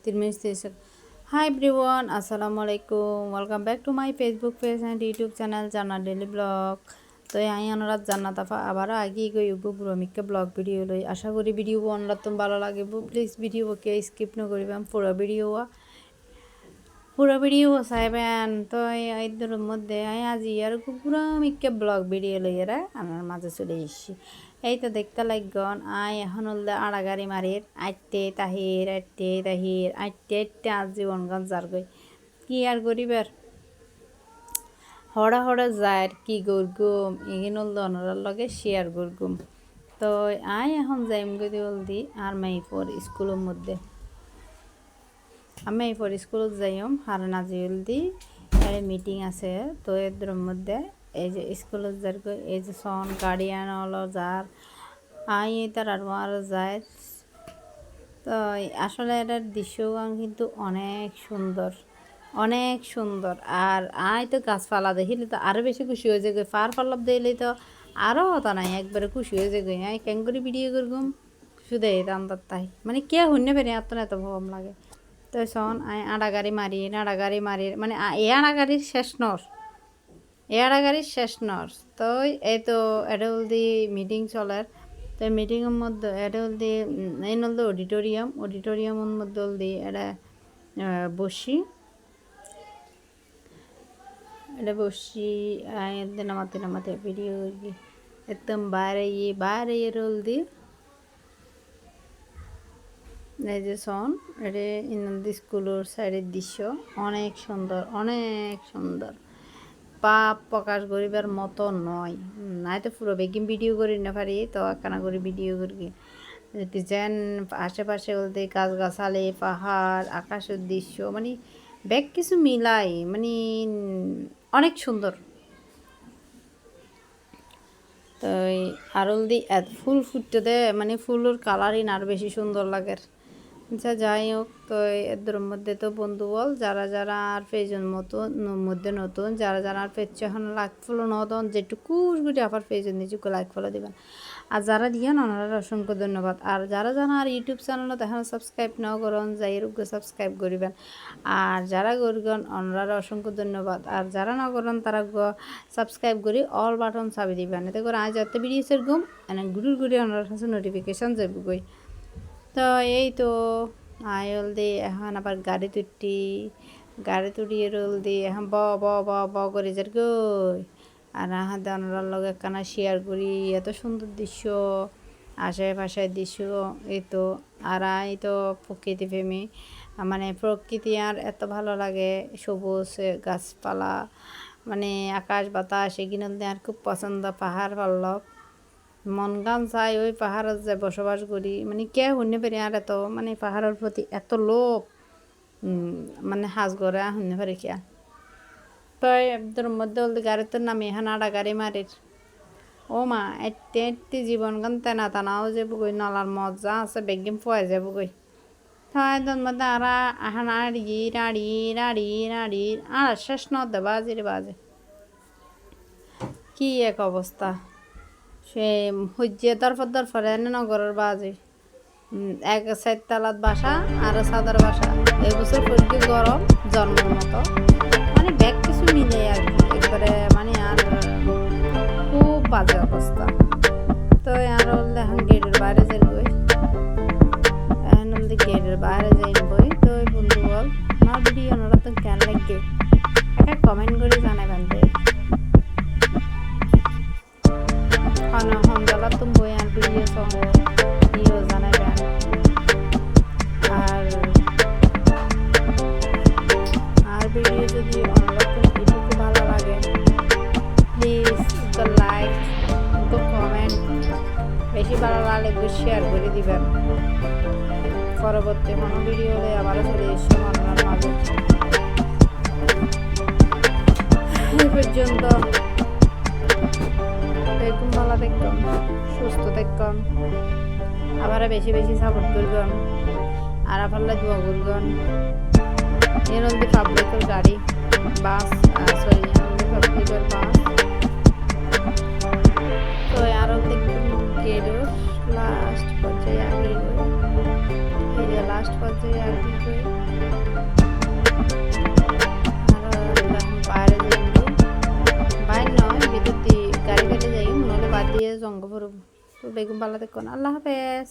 3 minutes. Hi everyone, Assalamualaikum. Welcome back to my Facebook page and YouTube channel, Jannah Daily Blog. তো আমি অনুরাধ জান্নাত আফা আবারও আগে গইব ভ্রমিককে blog video লই আশা করি ভিডিও অনুরাধ তুমি ভালো লাগিব প্লিজ ভিডিওকে স্কিপ নকরিবাম পুরো ভিডিও চাইবেন তো এইদের মধ্যে আমি আজি আর ভ্রমিককে ব্লগ ভিডিও লই এরা আমার মাঝে চলে এসেছি এই তো দেখতে লাগন আই এখন হলে আড়াগাড়ি মারির আইতে তাহির আইতে আজ জীবনগঞ্জ যার গই কি আর গরিবের হড়া যায় কি গরগুম এগিন অনরার লগে শেয়ার গরগুম তো আই এখন যাইম গদি দি আর মাইফর স্কুলের মধ্যে আমি মাইফর স্কুলত যাইম আর নাজিউল দি মিটিং আছে তো এদের মধ্যে এই যে স্কুলত যার এই যে সন গার্ডিয়ান হলো যার আই তার আর যায় তো আসলে এটার দৃশ্যগান কিন্তু অনেক সুন্দর আর আই তো গাছপালা দেখিলে তো আরও বেশি খুশি হয়ে যায় পার পাল্লব দিলে তো আরও হতা নাই একবারে খুশি হয়ে যায় আই কেন করে ভিডিও করগুম শুধু আন্দার তাই মানে কে শূন্য পেরে এত ভম লাগে তো শোন আই আড়াগাড়ি মারি মানে এ আড়াগাড়ির শেষ নর তো এই তো এটা দি মিটিং চলার তো মিটিংয়ের মধ্যে এটা দি এই নলদে অডিটোরিয়ামের মধ্যে দি এটা বসি নামাতে ভিডিও একদম বাইরে রোল দি এই যে সন এটা ইনদি স্কুলের সাইডের দৃশ্য অনেক সুন্দর পাপ প্রকাশ করিবার মতো নয় নাই তো পুরো বেগিন ভিডিও করি না পারি তো একখানা করে ভিডিও করি যেন আশেপাশে বলতে গাছগাছালি পাহাড় আকাশের দৃশ্য মানে ব্যাগ কিছু মিলাই মানে অনেক সুন্দর তো আরও দি ফুল ফুটতে দেয় মানে ফুলের কালারিং আর বেশি সুন্দর লাগে আচ্ছা যাই হোক তো এদের মধ্যে তো বন্ধু বল যারা আর পেজের মধ্যে নতুন যারা আর পেজ এখন লাইক ফলো নতুন যেটুকু গুটি আবার পেজের নিজেকে লাইক ফলো দেবেন আর যারা দিয়েন ওনারা অসংখ্য ধন্যবাদ আর যারা আর ইউটিউব চ্যানেল এখন সাবস্ক্রাইব না করেন যাই রোগকে সাবস্ক্রাইব করিবেন আর যারা করবেন ওনারা অসংখ্য ধন্যবাদ আর যারা না করেন তারা সাবস্ক্রাইব করি অল বাটন চাবি দিবেন এতে করে আজ যত ভিডিওসের গুম এনে গুড়ি ওনার কাছে নোটিফিকেশন যাবে গই তো এই তো আয়ল দি এখন আবার গাড়ি তুটিয়ে রোল দি এখন ব করে যার গই আর হাতে অনার লগে একখানা শেয়ার করি এত সুন্দর দৃশ্য আশেপাশের দৃশ্য এই তো আর এই তো প্রকৃতি প্রেমী মানে প্রকৃতি আর এত ভালো লাগে সবুজ গাছপালা মানে আকাশ বাতাস এগুলো আর খুব পছন্দ পাহাড় পল্লব মন গান চাই ওই পাহাড়ত যে বসবাস করি মানে কে শুনে পারি আর এত মানে পাহাড়ের প্রতি এত লোভ মানে সাজ গড়ে শুনে পারি কিয়া তো এদের মধ্যে বলতে গাড়িতে নামি এখন আড়াগাড়ি মারির ও মা এতে জীবন গান টানাও যাবো গই নলার মজা আছে বেগিম পোয়া যাবো গই তো এদের মধ্যে আর এখন আড়ি আর শেষ নদে বাজে কি এক অবস্থা সে হজ্জিয়ে দরফর এনে নগরের বাজে এক সাইড তালাত বাসা আর সাদার বাসা এবছর পরিধি গরম জন্মের মতো মানে ব্যাগ কিছু মিলে আর কি একবারে মানে আর খুব বাজে অবস্থা তো আর এখন গেটের বাইরে যাই বই এখন গেটের বাইরে যাই বই তো বন্ধু বল আমার ভিডিও ওনারা তো কেন লাগে একটা কমেন্ট করে জানাবেন হনদলা তুমি বই আর ভিডিও জানাবেন আর ভিডিও যদি এটুকু ভালো লাগে প্লিজ তো লাইক তো কমেন্ট বেশি ভালো লাগলে শেয়ার করে দিবেন পরবর্তী কোনো ভিডিও হলে আবারও চলে এসে আপনার মাঝে এই পর্যন্ত এরকম ভালো দেখতাম সুস্থ দেখতাম আবার বেশি সাপোর্ট করবেন আর আপনার দোয়া করবেন এর মধ্যে পাবলিকের গাড়ি বাস পাবলিকের বাস তো আরও দেখবেন গেটের লাস্ট পর্যায়ে আগে জঙ্গ পড়ব। তো বেগুন ভালো দেখুন, আল্লাহ হাফেজ।